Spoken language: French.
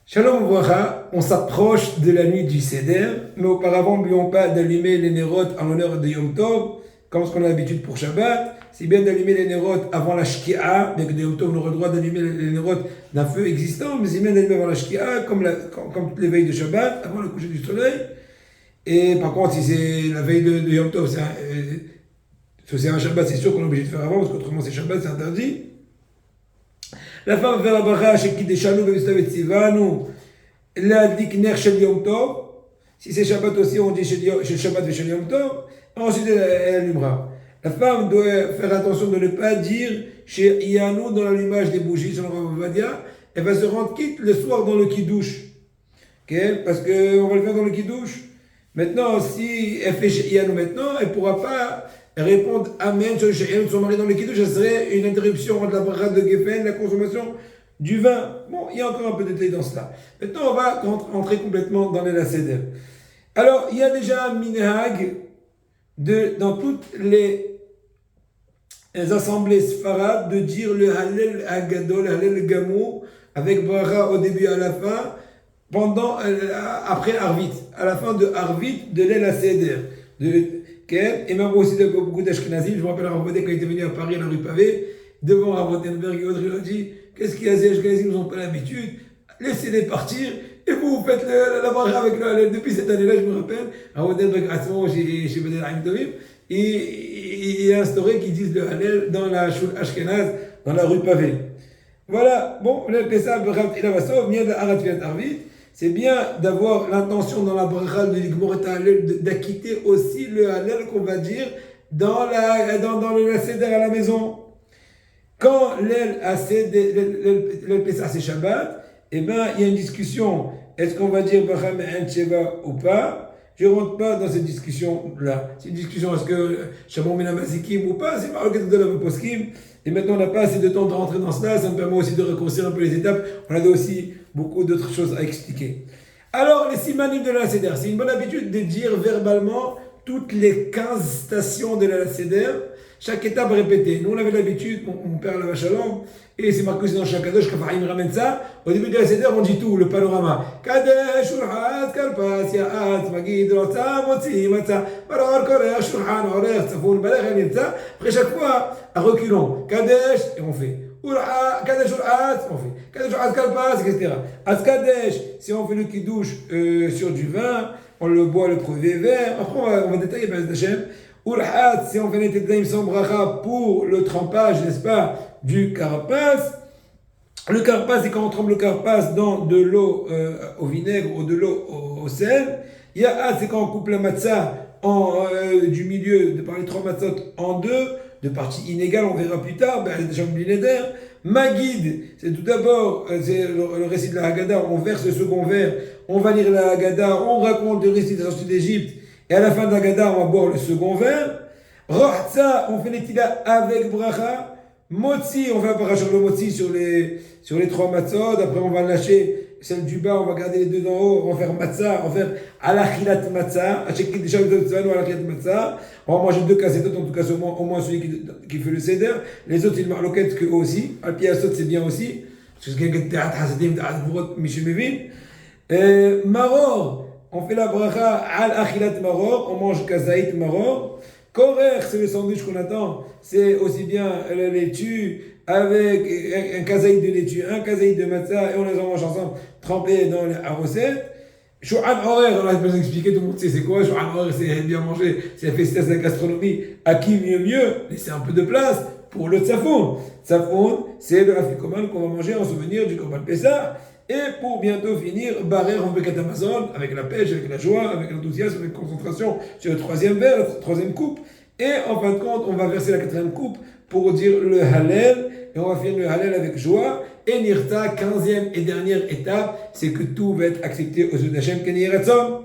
Shalom Ouvracha, on s'approche de la nuit du Seder, mais auparavant, n'oublions pas d'allumer les nérotes en l'honneur de Yom Tov, comme ce qu'on a l'habitude pour Shabbat. C'est bien d'allumer les nérotes avant la Shki'a, mais que de Yom Tov, on aura le droit d'allumer les nérotes d'un feu existant, mais c'est bien d'allumer avant la Shki'a, comme toutes les veilles de Shabbat, avant le coucher du soleil. Et par contre, si c'est la veille de Yom Tov, c'est un Shabbat, c'est sûr qu'on est obligé de faire avant, parce qu'autrement c'est Shabbat, c'est interdit. La femme va faire la bracha chez qui des chalou et Tzivanu, la dik ner shel Yom Tov. Si c'est Shabbat aussi, on dit chez Shabbat et chez Yom Tov. Ensuite, elle allumera. La femme doit faire attention de ne pas dire chez Yanou dans l'allumage des bougies, selon Rav Ovadia. Elle va se rendre quitte le soir dans le kidouche. Okay? Parce qu'on va le faire dans le kidouche. Maintenant, si elle fait chez Yanou maintenant, elle ne pourra pas répondre Amen sur son mari dans le kidouche. Ça serait une interruption entre la bracha de Geffen, la consommation du vin. Bon, il y a encore un peu de détail dans cela. Maintenant, on va entrer complètement dans les Seder. Alors, il y a déjà un minhag dans toutes les assemblées sfarades de dire le Hallel Agadol, le Hallel Gamou, avec bracha au début et à la fin, après Arvit, à la fin de Arvit, de l'El Seder. Et même aussi de beaucoup d'Ashkenazim, je me rappelle Rav Ovadia quand il était venu à Paris, à la rue Pavée, devant Rav Odenberg et autres, il a dit, qu'est-ce qu'il y a, ces Ashkenazim n'ont pas l'habitude, laissez-les partir, et vous faites la bracha avec le depuis cette année-là, je me rappelle, Rav Odenberg, à ce moment, chez Bedel Haïm Tovim, il a instauré qu'ils disent le Hallel dans la Shul Ashkenaz, dans la rue Pavée. Voilà, bon, le Pessah, B'Rav Tila Vasov, Miad Arat Fiat Arvit. C'est bien d'avoir l'intention dans la bracha de l'Igmoret Hallel d'acquitter aussi le Hallel qu'on va dire dans le Seder à la maison. Quand le Pessah c'est Shabbat, eh bien il y a une discussion. Est-ce qu'on va dire Bracha Me'en Sheva ou pas? Je ne rentre pas dans cette discussion-là. C'est une discussion, est-ce que Shabbat Mena Mazikim ou pas? C'est pas le cas de la Poskim. Et maintenant, on n'a pas assez de temps de rentrer dans cela. Ça me permet aussi de reconstruire un peu les étapes. On a aussi beaucoup d'autres choses à expliquer. Alors, les simanim de la Seder, c'est une bonne habitude de dire verbalement toutes les 15 stations de la Seder, chaque étape répétée. Nous, on avait l'habitude, mon père la Shalom, et c'est marqué aussi dans chaque Kadosh, Kafarim ramène ça. Au début de la Seder, on dit tout, le panorama. Kadesh, Urhat, Kalpas, Ya'at, Magid, Rotsa, Motsi, Matza, Baror, Koreach, Shurhan, Orer, Tsafoun, Balech, Nitza. Après chaque fois, à reculons. Kadesh, et on fait. Kadesh Urhat, on fait. Kadesh Urhat, Kalpas, etc. As Kadesh, si on fait le kidouche sur du vin, on le boit le premier verre. Après, on va détailler, Bez Hashem. Urhat, si on fait les tétaïm sans bracha pour le trempage, n'est-ce pas, du carapace. Le carapace, c'est quand on trempe le carapace dans de l'eau au vinaigre ou de l'eau au sel. Ya'at, c'est quand on coupe la matzah du milieu, par les trois matzot en deux, de parties inégales, on verra plus tard, déjà millénaire. Magid, c'est tout d'abord, c'est le récit de la Haggadah, on verse le second verre, on va lire la Haggadah, on raconte le récit de la sortie d'Égypte, et à la fin de la Haggadah, on va boire le second verre. Rohtsa, on fait les tila avec bracha. Motzi, on fait un bracha sur le motzi sur les trois matzot. Après, on va lâcher celle du bas, on va garder les deux d'en haut. On va faire matzah, on va faire alachilat matzah. On va manger deux cassettes, en tout cas au moins celui qui fait le seder. Les autres, ils marloquettent que eux aussi. Al-Piasot, c'est bien aussi. Parce que c'est Maror, on fait la bracha al-achilat maror, on mange kazaït maror. Korer, c'est le sandwich qu'on attend. C'est aussi bien la laitue avec un kazaït de laitue, un kazaït de matzah, et on les en mange ensemble, trempés dans la recette. Shou'an horaire, on a besoin d'expliquer, tout le monde sait c'est quoi. Shou'an horaire, c'est bien manger, c'est la festas de la gastronomie. À qui mieux, laisser un peu de place pour le tsafoun. Tsafoun, c'est le afikoman qu'on va manger en souvenir du Korban Pessah. Et pour bientôt finir, barrer en Bekat Amazon, avec la pêche, avec la joie, avec l'enthousiasme, avec la concentration sur le troisième verre, la troisième coupe. Et en fin de compte, on va verser la quatrième coupe pour dire le Hallel. Et on va finir le Hallel avec joie. Et Nirta, 15e et dernière étape, c'est que tout va être accepté aux yeux d'Hachem Keni Ratzon.